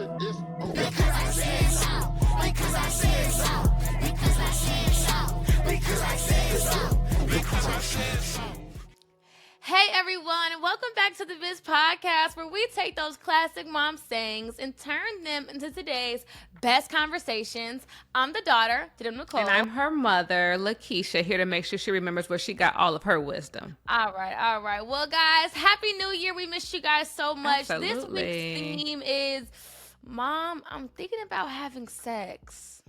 Because I said so. Because I said so. Because I said so. Because I said so. Because I said so. Hey everyone, and welcome back to the Biz Podcast, where we take those classic mom sayings and turn them into today's best conversations. I'm the daughter, Nicole. And I'm her mother, Lakeisha, here to make sure she remembers where she got all of her wisdom. All right. Well, guys, Happy New Year. We missed you guys so much. Absolutely. This week's theme is, Mom, I'm thinking about having sex.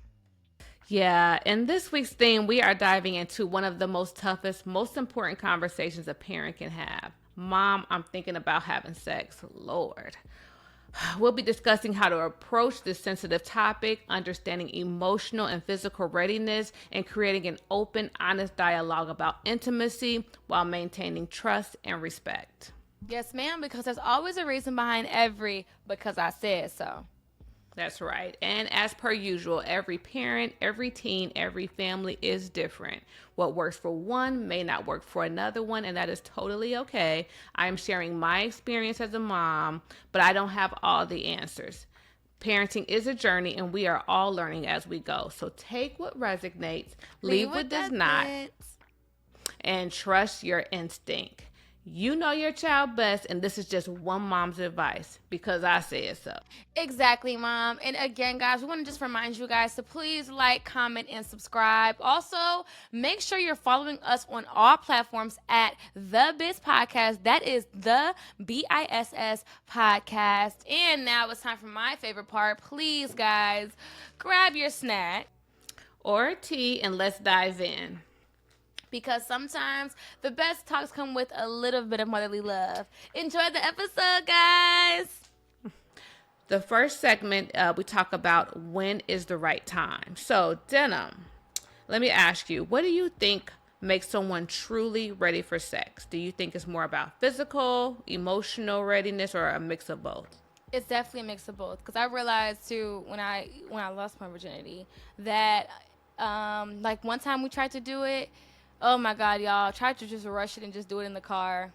Yeah, in this week's theme, we are diving into one of the most toughest, most important conversations a parent can have. Mom, I'm thinking about having sex. Lord. We'll be discussing how to approach this sensitive topic, understanding emotional and physical readiness, and creating an open, honest dialogue about intimacy while maintaining trust and respect. Yes, ma'am, because there's always a reason behind every because I said so. That's right. And as per usual, every parent, every teen, every family is different. What works for one may not work for another one, and that is totally okay. I am sharing my experience as a mom, but I don't have all the answers. Parenting is a journey, and we are all learning as we go. So take what resonates, leave what does not, and trust your instinct. You know your child best, and this is just one mom's advice because I said so. Exactly, Mom. And again, guys, we want to just remind you guys to please like, comment, and subscribe. Also, make sure you're following us on all platforms at The Biz Podcast. That is the BISS Podcast. And now it's time for my favorite part. Please, guys, grab your snack or tea, and let's dive in. Because sometimes the best talks come with a little bit of motherly love. Enjoy the episode, guys. The first segment, we talk about when is the right time. So, Denim, let me ask you, what do you think makes someone truly ready for sex? Do you think it's more about physical, emotional readiness, or a mix of both? It's definitely a mix of both. Because I realized, too, when I lost my virginity, that, like, one time we tried to do it, oh my God, y'all, tried to just rush it and just do it in the car.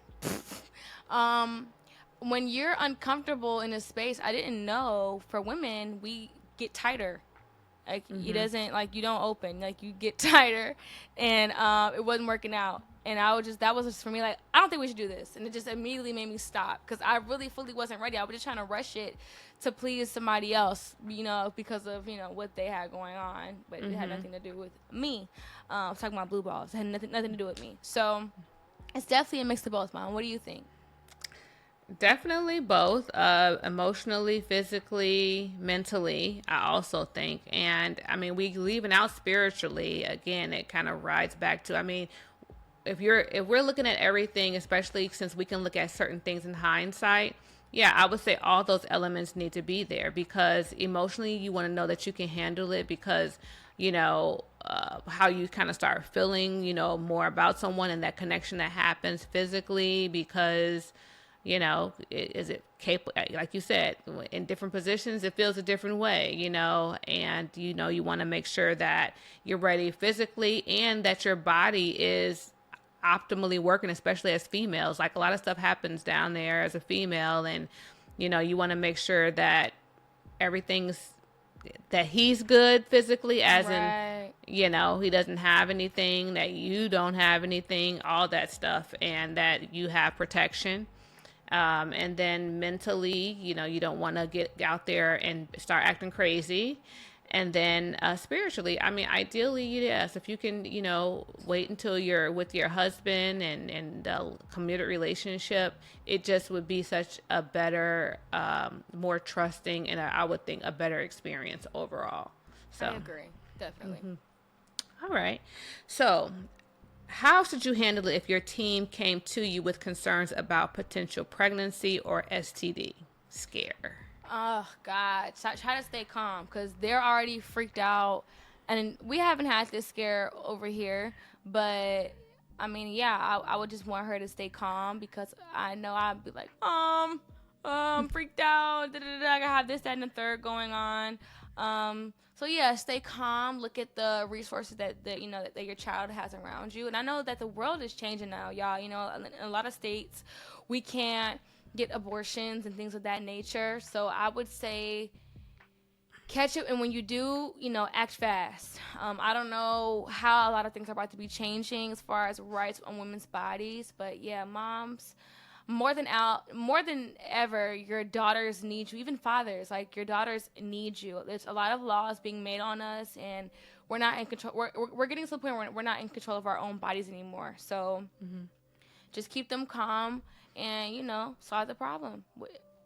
When you're uncomfortable in a space, I didn't know, for women, we get tighter. Like, it doesn't, like, you don't open. Like, you get tighter. And it wasn't working out. And that was just for me, like, I don't think we should do this. And it just immediately made me stop. Because I really fully wasn't ready. I was just trying to rush it to please somebody else, because of, what they had going on. But it had nothing to do with me. I was talking about blue balls. It had nothing to do with me. So it's definitely a mix of both, Mom. What do you think? Definitely both, emotionally, physically, mentally, I also think. And, I mean, we leaving out spiritually, again, it kind of rides back to, I mean, if we're looking at everything, especially since we can look at certain things in hindsight, yeah, I would say all those elements need to be there, because emotionally you want to know that you can handle it, because, how you kind of start feeling, more about someone and that connection that happens physically, because, is it capable, like you said, in different positions, it feels a different way, and, you want to make sure that you're ready physically and that your body is optimally working, especially as females. Like, a lot of stuff happens down there as a female, and you want to make sure that that he's good physically, as right. in he doesn't have anything, that you don't have anything, all that stuff, and that you have protection. And then mentally, you don't want to get out there and start acting crazy. And then spiritually, I mean, ideally, yes, if you can, wait until you're with your husband and a committed relationship, it just would be such a better, more trusting, and I would think a better experience overall. So I agree, definitely. All right. So how should you handle it if your team came to you with concerns about potential pregnancy or STD scare? Oh, God. Try to stay calm, because they're already freaked out. And we haven't had this scare over here. But, I mean, yeah, I would just want her to stay calm, because I know I'd be like, I'm freaked out. I have this, that, and the third going on. So, yeah, stay calm. Look at the resources that your child has around you. And I know that the world is changing now, y'all. In a lot of states, we can't get abortions and things of that nature. So I would say catch it, and when you do, act fast. I don't know how a lot of things are about to be changing as far as rights on women's bodies, but yeah, moms, more than ever, your daughters need you. Even fathers, like, your daughters need you. There's a lot of laws being made on us, and we're not in control. We're getting to the point where we're not in control of our own bodies anymore. So just keep them calm and, solve the problem.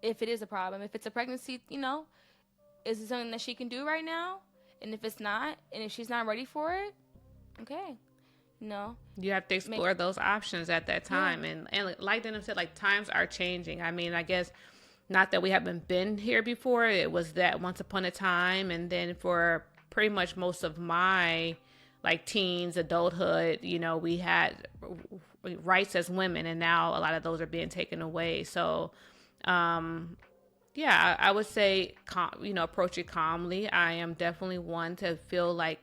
If it is a problem, if it's a pregnancy, is it something that she can do right now? And if it's not, and if she's not ready for it, okay, you have to explore those options at that time. Yeah. And like Denim said, like, times are changing. I mean, I guess not that we haven't been here before. It was that once upon a time. And then for pretty much most of my, like, teens, adulthood, we had rights as women, and now a lot of those are being taken away. So, yeah, I would say, approach it calmly. I am definitely one to feel like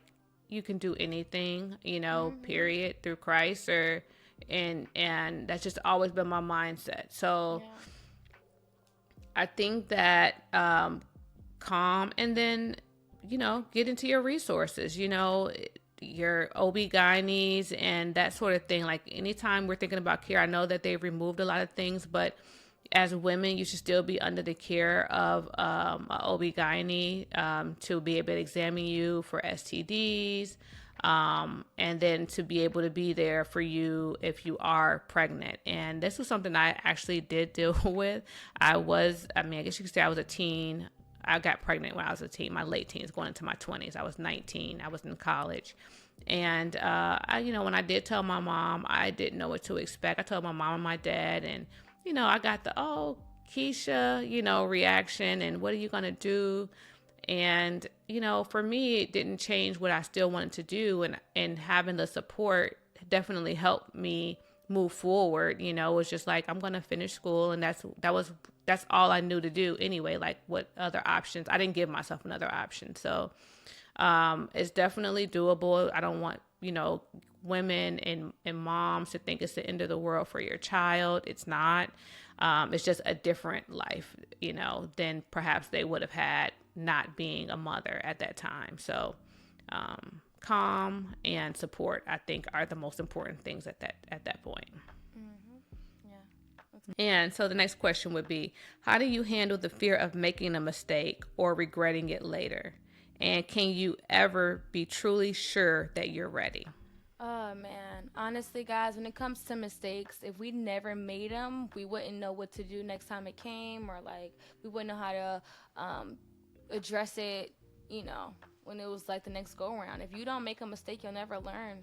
you can do anything, period, through Christ, and that's just always been my mindset. So I think that calm, and then, get into your resources, your OB-GYNs and that sort of thing. Like, anytime we're thinking about care, I know that they've removed a lot of things, but as women, you should still be under the care of an OB-GYN to be able to examine you for STDs, and then to be able to be there for you if you are pregnant. And this was something I actually did deal with. I guess you could say I was a teen. I got pregnant when I was a teen, my late teens, going into my 20s. I was 19. I was in college. And, when I did tell my mom, I didn't know what to expect. I told my mom and my dad, and I got the, oh, Keisha, reaction, and what are you going to do? And, for me, it didn't change what I still wanted to do. And having the support definitely helped me move forward. It was just like, I'm going to finish school. And that's all I knew to do anyway. Like, what other options? I didn't give myself another option. So, it's definitely doable. I don't want, women and moms to think it's the end of the world for your child. It's not. It's just a different life, than perhaps they would have had not being a mother at that time. So, calm and support, I think, are the most important things at that point. And so the next question would be, how do you handle the fear of making a mistake or regretting it later? And can you ever be truly sure that you're ready? Oh, man. Honestly, guys, when it comes to mistakes, if we never made them, we wouldn't know what to do next time it came, or, like, we wouldn't know how to address it, when it was, like, the next go-around. If you don't make a mistake, you'll never learn.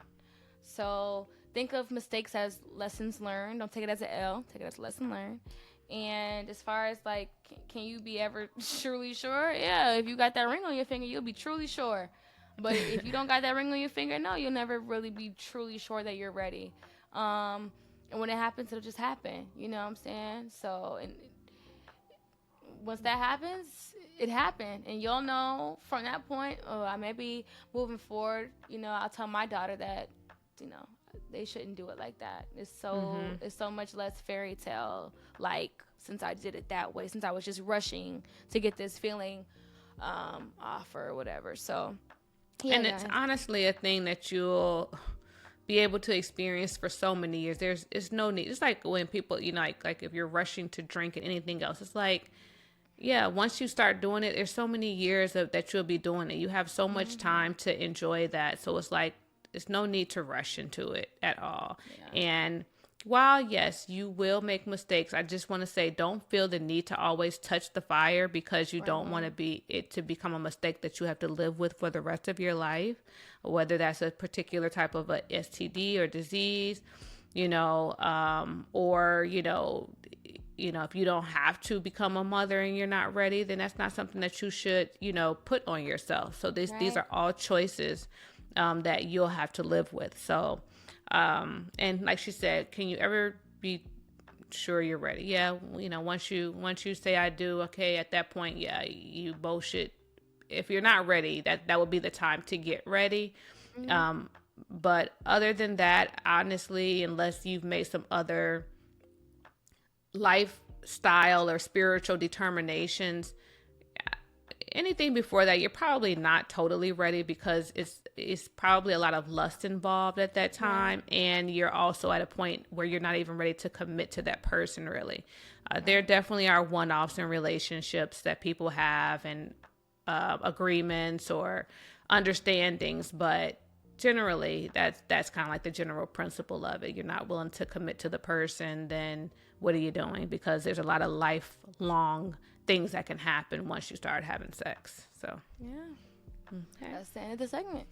So think of mistakes as lessons learned. Don't take it as an L. Take it as a lesson learned. And as far as, like, can you be ever truly sure? Yeah, if you got that ring on your finger, you'll be truly sure. But if you don't got that ring on your finger, no, you'll never really be truly sure that you're ready. And when it happens, it'll just happen. You know what I'm saying? So, and once that happens, it happened. And you'll know from that point, I may be moving forward. I'll tell my daughter that, they shouldn't do it like that. It's so much less fairy tale like since I did it that way, since I was just rushing to get this feeling off or whatever. So yeah, and it's honestly a thing that you'll be able to experience for so many years. It's no need. It's like when people, like if you're rushing to drink and anything else, it's like, yeah, once you start doing it, there's so many years that you'll be doing it. You have so much time to enjoy that. So it's like, there's no need to rush into it at all. Yeah. And while, yes, you will make mistakes, I just want to say, don't feel the need to always touch the fire because you don't want it to become a mistake that you have to live with for the rest of your life, whether that's a particular type of a STD or disease, or, if you don't have to become a mother and you're not ready, then that's not something that you should, put on yourself. So these are all choices that you'll have to live with. So, and like she said, can you ever be sure you're ready? Yeah. Once you say I do, okay, at that point, yeah, you both should. If you're not ready, that would be the time to get ready. Mm-hmm. But other than that, honestly, unless you've made some other lifestyle or spiritual determinations, anything before that, you're probably not totally ready because it's probably a lot of lust involved at that time, and you're also at a point where you're not even ready to commit to that person really. There definitely are one-offs in relationships that people have and agreements or understandings, but generally that's kind of like the general principle of it. You're not willing to commit to the person, then what are you doing? Because there's a lot of lifelong things that can happen once you start having sex. So That's the end of the segment.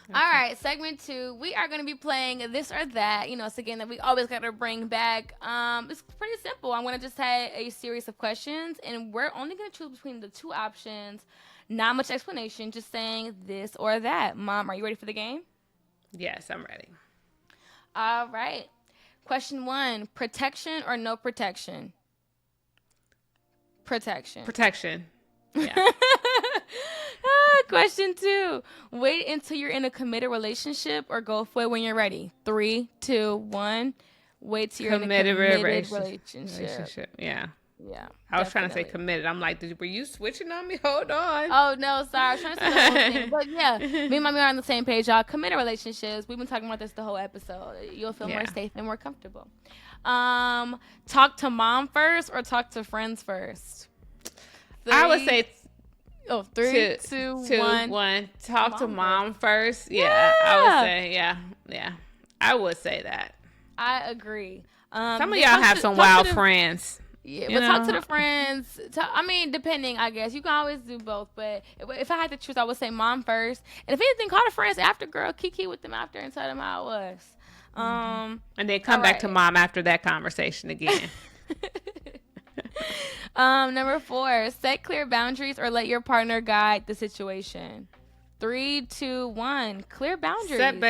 Okay. All right, segment 2. We are going to be playing this or that. You know, it's a game that we always got to bring back. It's pretty simple. I'm going to just have a series of questions, and we're only going to choose between the 2 options. Not much explanation, just saying this or that. Mom, are you ready for the game? Yes, I'm ready. All right. Question 1, protection or no protection? Protection. Protection. Yeah. Question 2, wait until you're in a committed relationship or go for it when you're ready? 3, 2, 1. Wait till you're in a committed relationship. Yeah. Yeah. I was trying to say committed. I'm like, were you switching on me? Hold on. Oh, no, sorry. I was trying to say the whole thing. But yeah, me and Mommy are on the same page, y'all. Committed relationships. We've been talking about this the whole episode. You'll feel more safe and more comfortable. Talk to mom first or talk to friends first? 3, I would say 3, 2, 1. Talk to mom first. Yeah. I would say, yeah. I would say that. I agree. Some of y'all have some wild friends. Yeah, but talk to the friends. Depending, I guess. You can always do both. But if I had to choose, I would say mom first. And if anything, call the friends after, girl. Kiki with them after and tell them how it was. And then come back to mom after that conversation again. Number 4, set clear boundaries or let your partner guide the situation. 3, 2, 1. Clear boundaries. Set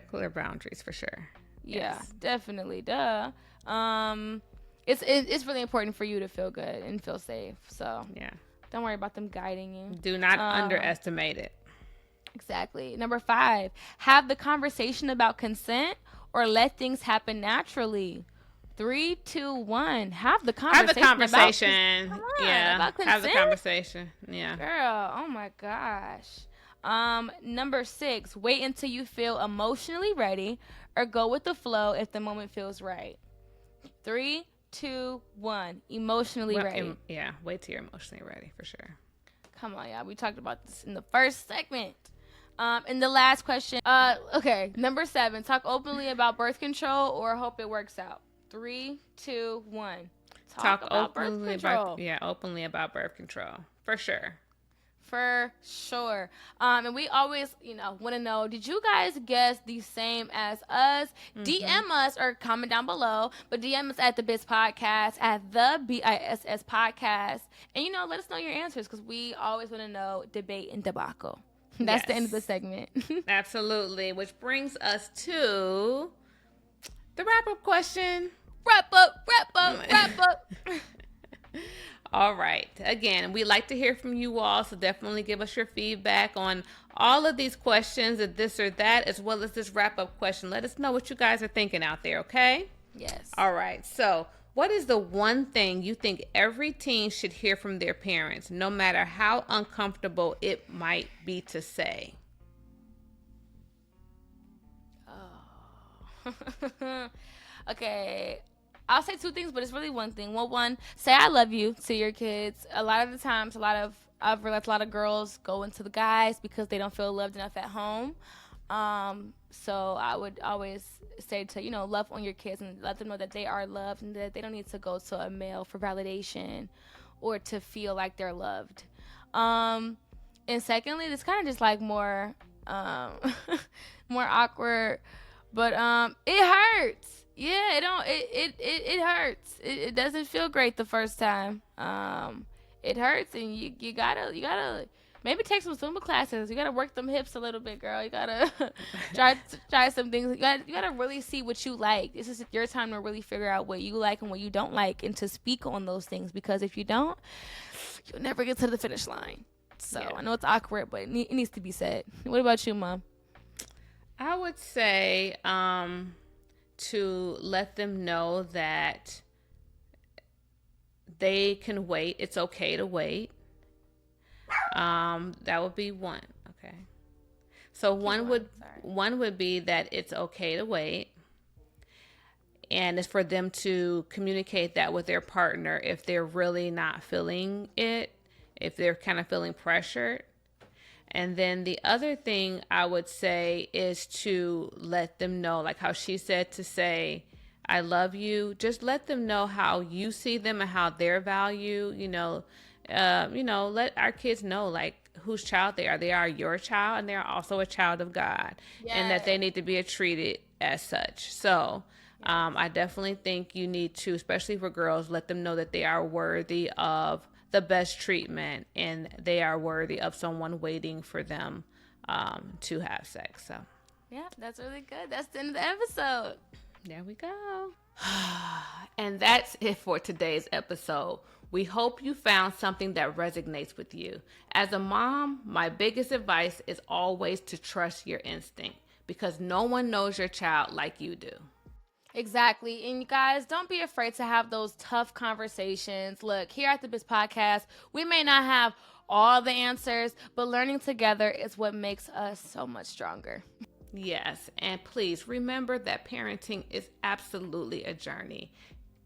clear boundaries for sure. Yeah, Yes. definitely. Duh. It's really important for you to feel good and feel safe. So Yeah. don't worry about them guiding you. Do not underestimate it. Exactly. Number 5, have the conversation about consent or let things happen naturally. 3, 2, 1. Have the conversation. Have the conversation. About Have the consent? conversation. Yeah. Girl, oh my gosh. Number 6, wait until you feel emotionally ready or go with the flow if the moment feels right. 3, 2, 1. Emotionally ready. Wait till you're emotionally ready for sure. Come on, y'all. We talked about this in the first segment. And the last question. Okay. Number 7, talk openly about birth control or hope it works out. 3, 2, 1. Talk about openly birth control. openly about birth control for sure. For sure. And we always, want to know, did you guys guess the same as us? DM us or comment down below, but DM us at the BIS Podcast, at the BISS Podcast. And, let us know your answers because we always want to know debate and debacle. That's the end of the segment. Absolutely. Which brings us to the wrap-up question. Wrap up. All right. Again, we'd like to hear from you all, so definitely give us your feedback on all of these questions, of this or that, as well as this wrap-up question. Let us know what you guys are thinking out there, okay? Yes. All right. So, what is the one thing you think every teen should hear from their parents, no matter how uncomfortable it might be to say? Oh. Okay. I'll say 2 things, but it's really one thing. Well, 1, say I love you to your kids. A lot of the times, I've realized a lot of girls go into the guys because they don't feel loved enough at home. So I would always say to, love on your kids and let them know that they are loved and that they don't need to go to a male for validation or to feel like they're loved. And secondly, this kind of just like more awkward, but it hurts. Yeah, it hurts. It doesn't feel great the first time. It hurts, and you gotta maybe take some Zumba classes. You gotta work them hips a little bit, girl. You gotta try some things. You gotta really see what you like. This is your time to really figure out what you like and what you don't like, and to speak on those things. Because if you don't, you'll never get to the finish line. So I know it's awkward, but it needs to be said. What about you, Mom? I would say to let them know that they can wait. It's okay to wait. That would be one. Okay. So one would be that it's okay to wait. And it's for them to communicate that with their partner if they're really not feeling it, if they're kind of feeling pressured. And then the other thing I would say is to let them know, like how she said, to say, I love you. Just let them know how you see them and how their value, let our kids know, like, whose child they are. They are your child, and they're also a child of God, and that they need to be treated as such. So I definitely think you need to, especially for girls, let them know that they are worthy of the best treatment, and they are worthy of someone waiting for them to have sex. So yeah, that's really good. That's the end of the episode. There we go. And that's it for today's episode. We hope you found something that resonates with you. As a mom, my biggest advice is always to trust your instinct, because no one knows your child like you do. Exactly. And you guys, don't be afraid to have those tough conversations. Look, here at the Biz Podcast, we may not have all the answers, but learning together is what makes us so much stronger. Yes, and please remember that parenting is absolutely a journey.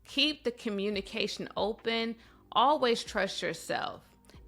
Keep the communication open. Always trust yourself.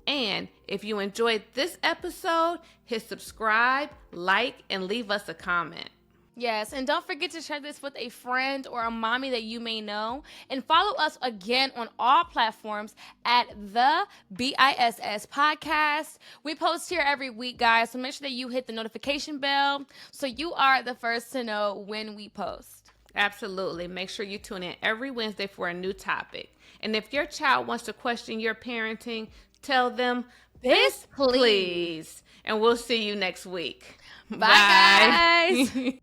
And if you enjoyed this episode, hit subscribe, like, and leave us a comment. Yes, and don't forget to share this with a friend or a mommy that you may know. And follow us again on all platforms at the BISS Podcast. We post here every week, guys, so make sure that you hit the notification bell so you are the first to know when we post. Absolutely. Make sure you tune in every Wednesday for a new topic. And if your child wants to question your parenting, tell them, this please. And we'll see you next week. Bye. Guys.